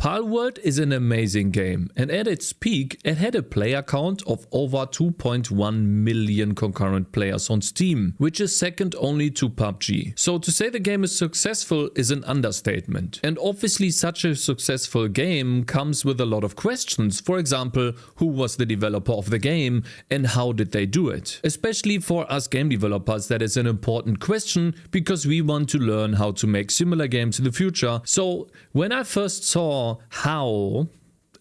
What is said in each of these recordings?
Palworld is an amazing game, and at its peak it had a player count of over 2.1 million concurrent players on Steam, which is second only to PUBG. So to say the game is successful is an understatement. And obviously such a successful game comes with a lot of questions. For example, who was the developer of the game and how did they do it? Especially for us game developers, that is an important question because we want to learn how to make similar games in the future. So when I first saw how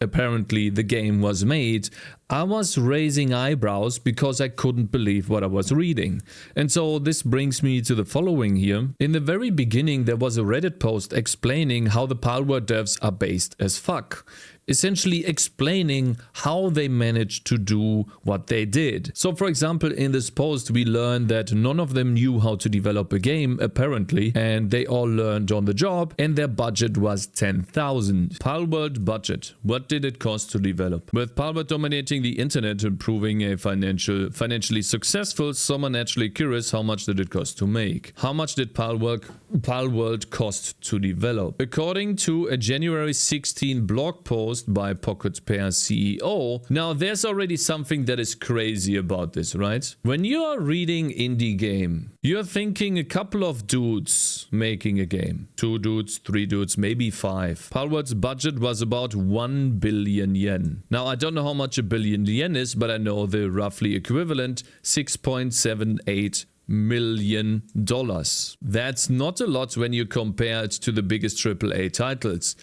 apparently the game was made, I was raising eyebrows because I couldn't believe what I was reading. And so this brings me to the following here. In the very beginning there was a Reddit post explaining how the Palworld devs are based as fuck. Essentially explaining how they managed to do what they did. So for example, in this post we learned that none of them knew how to develop a game apparently, and they all learned on the job, and their budget was 10,000. Palworld budget. What did it cost to develop? With Palworld dominating the internet and proving a financially successful, some are naturally curious, how much did it cost to make? How much did Palworld cost to develop? According to a January 16 blog post by Cakez CEO. Now there's already something that is crazy about this, right? When you are reading indie game, you're thinking a couple of dudes making a game. 2 dudes, 3 dudes, maybe 5. Palworld's budget was about 1 billion yen. Now I don't know how much a billion yen is, but I know the roughly equivalent $6.78 million. That's not a lot when you compare it to the biggest AAA titles.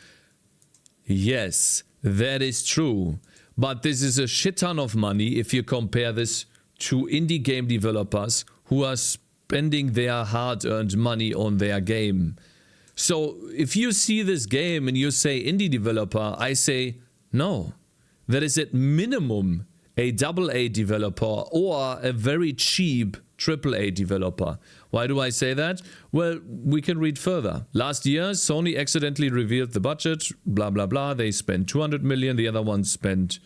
Yes, that is true, but this is a shit ton of money if you compare this to indie game developers who are spending their hard-earned money on their game. So if you see this game and you say indie developer, I say no. That is at minimum a AA developer or a very cheap AAA developer. Why do I say that? Well, we can read further. Last year, Sony accidentally revealed the budget, blah blah blah. They spent 200 million, the other one spent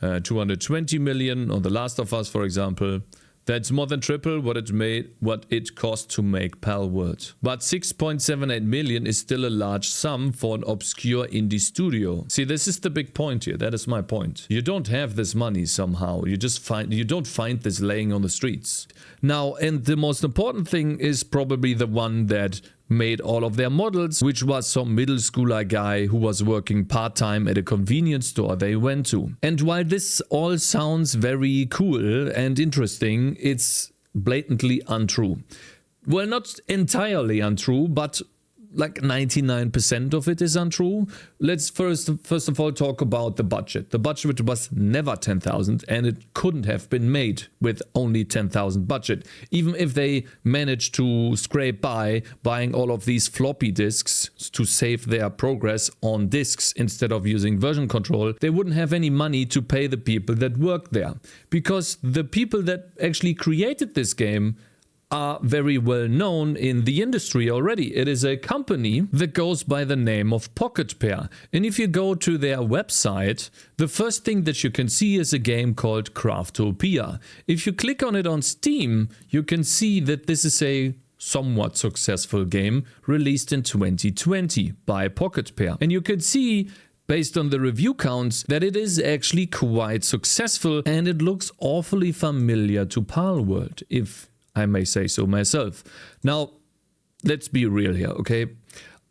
220 million on The Last of Us, for example. That's more than triple what it cost to make Palworld. But 6.78 million is still a large sum for an obscure indie studio. See, this is the big point here. That is my point. You don't have this money somehow. You don't find this laying on the streets. Now, and the most important thing is probably the one that made all of their models, which was some middle schooler guy who was working part-time at a convenience store they went to. And while this all sounds very cool and interesting, it's blatantly untrue. Well, not entirely untrue, but like 99% of it is untrue. Let's first of all talk about the budget. The budget was never 10,000 and it couldn't have been made with only 10,000 budget. Even if they managed to scrape by buying all of these floppy disks to save their progress on disks instead of using version control, they wouldn't have any money to pay the people that worked there. Because the people that actually created this game are very well known in the industry already. It is a company that goes by the name of Cakez. And if you go to their website, the first thing that you can see is a game called Craftopia. If you click on it on Steam, you can see that this is a somewhat successful game released in 2020 by Cakez. And you can see, based on the review counts, that it is actually quite successful and it looks awfully familiar to Palworld, if I may say so myself. Now, let's be real here, okay?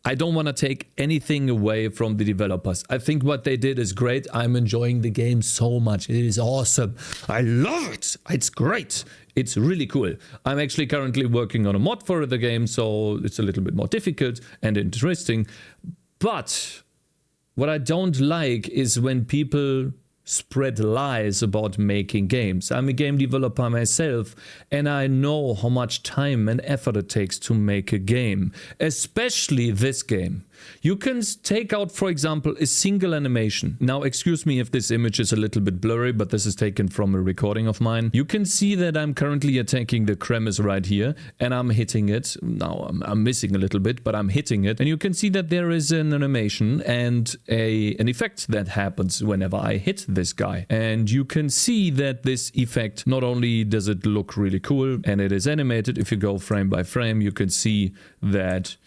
I don't want to take anything away from the developers. I think what they did is great. I'm enjoying the game so much. It is awesome. I love it. It's great. It's really cool. I'm actually currently working on a mod for the game, so it's a little bit more difficult and interesting. But what I don't like is when people spread lies about making games. I'm a game developer myself and I know how much time and effort it takes to make a game, especially this game. You can take out, for example, a single animation. Now, excuse me if this image is a little bit blurry, but this is taken from a recording of mine. You can see that I'm currently attacking the crevice right here and I'm hitting it. Now, I'm missing a little bit, but I'm hitting it. And you can see that there is an animation and an effect that happens whenever I hit this guy. And you can see that this effect, not only does it look really cool and it is animated, if you go frame by frame, you can see that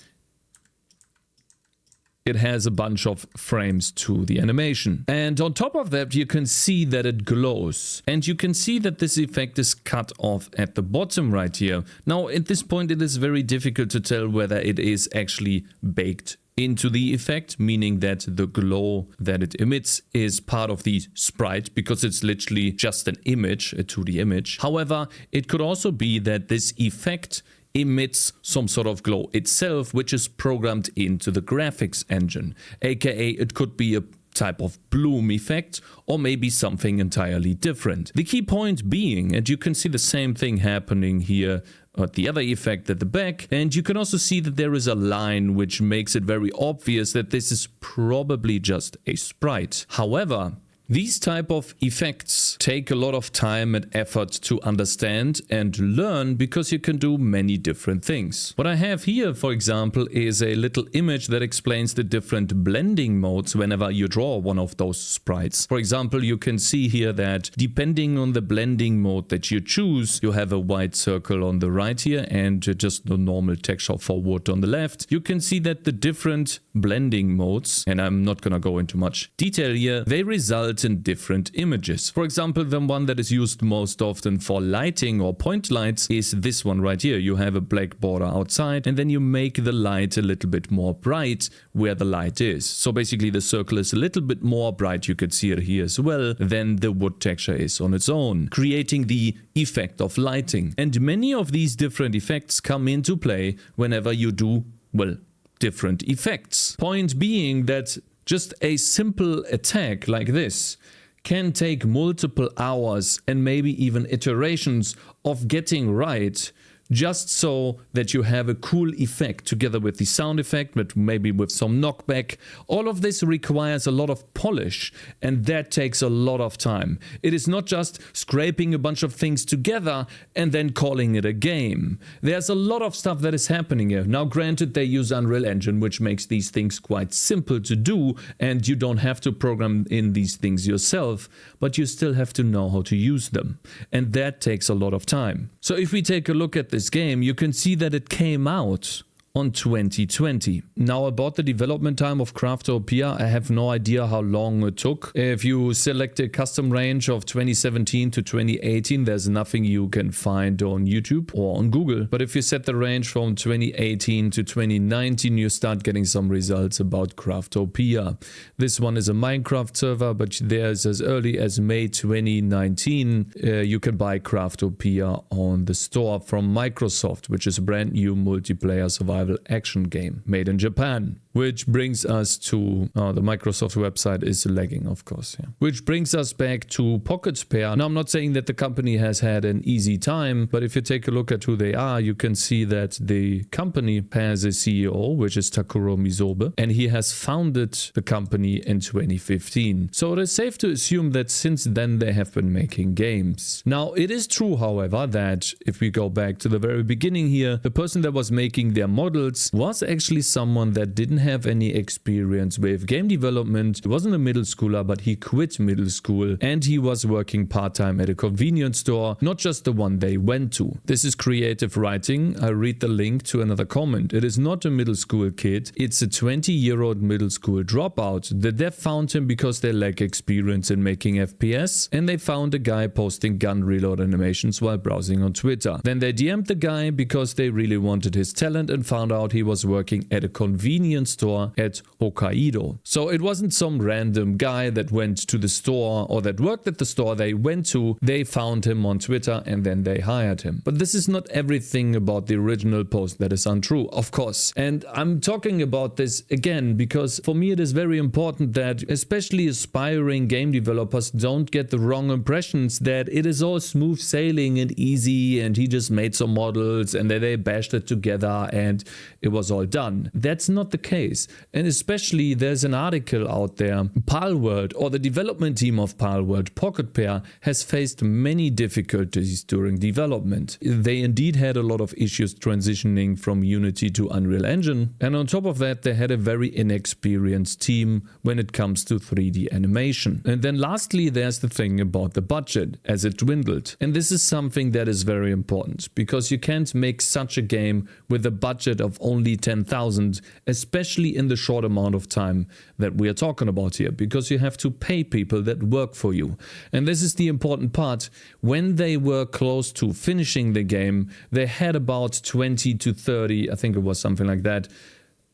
it has a bunch of frames to the animation. And on top of that, you can see that it glows. And you can see that this effect is cut off at the bottom right here. Now, at this point, it is very difficult to tell whether it is actually baked into the effect, meaning that the glow that it emits is part of the sprite, because it's literally just an image, a 2D image. However, it could also be that this effect emits some sort of glow itself, which is programmed into the graphics engine. AKA, it could be a type of bloom effect, or maybe something entirely different. The key point being, and you can see the same thing happening here at the other effect at the back, and you can also see that there is a line which makes it very obvious that this is probably just a sprite. However, these type of effects take a lot of time and effort to understand and learn, because you can do many different things. What I have here, for example, is a little image that explains the different blending modes whenever you draw one of those sprites. For example, you can see here that depending on the blending mode that you choose, you have a white circle on the right here and just the normal texture for wood on the left. You can see that the different blending modes, and I'm not gonna go into much detail here, they result in different images. For example, the one that is used most often for lighting or point lights is this one right here. You have a black border outside, and then you make the light a little bit more bright where the light is. So basically the circle is a little bit more bright, you could see it here as well, than the wood texture is on its own, creating the effect of lighting. And many of these different effects come into play whenever you do, well, different effects. Point being that just a simple attack like this can take multiple hours and maybe even iterations of getting right, just so that you have a cool effect together with the sound effect, but maybe with some knockback. All of this requires a lot of polish, and that takes a lot of time. It is not just scraping a bunch of things together and then calling it a game. There's a lot of stuff that is happening here. Now, granted, they use Unreal Engine, which makes these things quite simple to do, and you don't have to program in these things yourself, but you still have to know how to use them. And that takes a lot of time. So if we take a look at this game, you can see that it came out on 2020. Now, about the development time of Craftopia, I have no idea how long it took. If you select a custom range of 2017 to 2018, there's nothing you can find on YouTube or on Google. But if you set the range from 2018 to 2019, you start getting some results about Craftopia. This one is a Minecraft server, but there's as early as May 2019, you can buy Craftopia on the store from Microsoft, which is a brand new multiplayer survival action game made in Japan. Which brings us to the Microsoft website is lagging, of course. Yeah. Which brings us back to Pocket Pair. Now, I'm not saying that the company has had an easy time, but if you take a look at who they are, you can see that the company has a CEO, which is Takuro Mizobe, and he has founded the company in 2015. So it is safe to assume that since then they have been making games. Now, it is true, however, that if we go back to the very beginning here, the person that was making their models was actually someone that didn't have any experience with game development. He wasn't a middle schooler, but he quit middle school and he was working part-time at a convenience store, not just the one they went to. This is creative writing. I read the link to another comment. It is not a middle school kid. It's a 20-year-old middle school dropout. The dev found him because they lack experience in making FPS, and they found a guy posting gun reload animations while browsing on Twitter. Then they DM'd the guy because they really wanted his talent and found out he was working at a convenience store at Hokkaido. So it wasn't some random guy that went to the store or that worked at the store they went to. They found him on Twitter and then they hired him. But this is not everything about the original post that is untrue, of course. And I'm talking about this again because for me it is very important that especially aspiring game developers don't get the wrong impressions that it is all smooth sailing and easy and he just made some models and then they bashed it together and it was all done. That's not the case. And especially there's an article out there, Palworld, or the development team of Palworld, Pocket Pair, has faced many difficulties during development. They indeed had a lot of issues transitioning from Unity to Unreal Engine, and on top of that they had a very inexperienced team when it comes to 3D animation. And then lastly there's the thing about the budget as it dwindled. And this is something that is very important because you can't make such a game with a budget of only 10,000, especially especially in the short amount of time that we are talking about here, because you have to pay people that work for you. And this is the important part. When they were close to finishing the game, they had about 20 to 30, I think it was something like that,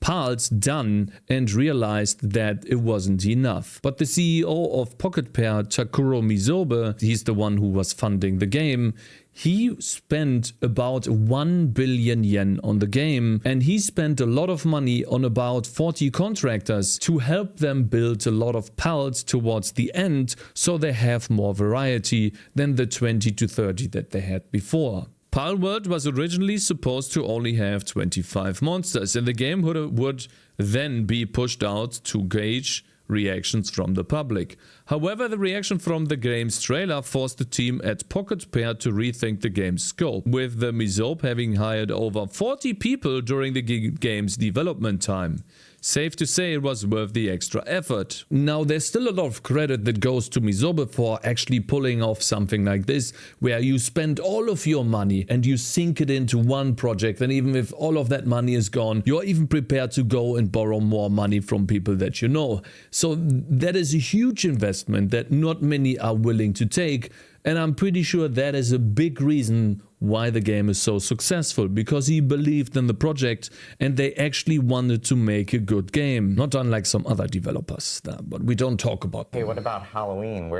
PALs done, and realized that it wasn't enough. But the CEO of Pocket Pair, Takuro Mizobe, he's the one who was funding the game, he spent about 1 billion yen on the game, and he spent a lot of money on about 40 contractors to help them build a lot of PALs towards the end, so they have more variety than the 20 to 30 that they had before. Palworld was originally supposed to only have 25 monsters, and the game would then be pushed out to gauge reactions from the public. However, the reaction from the game's trailer forced the team at Pocket Pair to rethink the game's scope, with the Mizobe having hired over 40 people during the game's development time. Safe to say it was worth the extra effort. Now, there's still a lot of credit that goes to Mizobe for actually pulling off something like this, where you spend all of your money and you sink it into one project, and even if all of that money is gone, you're even prepared to go and borrow more money from people that you know. So that is a huge investment that not many are willing to take, and I'm pretty sure that is a big reason why the game is so successful, because he believed in the project and they actually wanted to make a good game. Not unlike some other developers, but we don't talk about them. Hey, what about Halloween?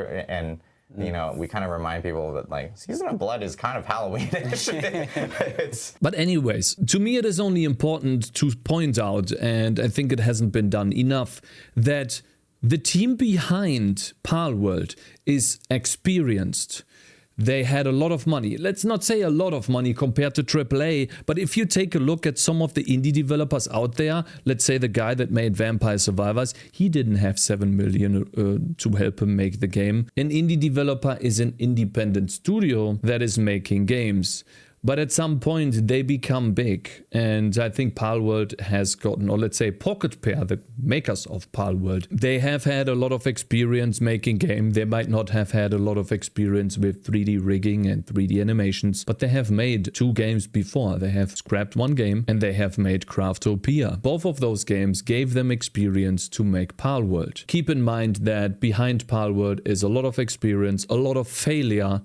You know, we kind of remind people that, like, Season of Blood is kind of Halloween-ish. But anyways, to me it is only important to point out, and I think it hasn't been done enough, that the team behind Palworld is experienced. They had a lot of money. Let's not say a lot of money compared to AAA, but if you take a look at some of the indie developers out there, let's say the guy that made Vampire Survivors, he didn't have 7 million to help him make the game. An indie developer is an independent studio that is making games. But at some point they become big, and I think Palworld has gotten, or let's say Pocket Pair, the makers of Palworld, they have had a lot of experience making games. They might not have had a lot of experience with 3D rigging and 3D animations, but they have made 2 games before. They have scrapped 1 game and they have made Craftopia. Both of those games gave them experience to make Palworld. Keep in mind that behind Palworld is a lot of experience, a lot of failure,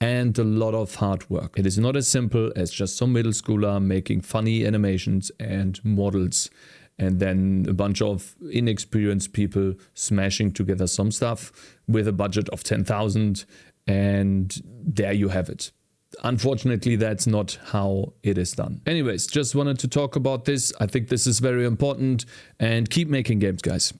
and a lot of hard work. It is not as simple as just some middle schooler making funny animations and models, and then a bunch of inexperienced people smashing together some stuff with a budget of 10,000, and there you have it. Unfortunately, that's not how it is done. Anyways, just wanted to talk about this. I think this is very important, and keep making games, guys.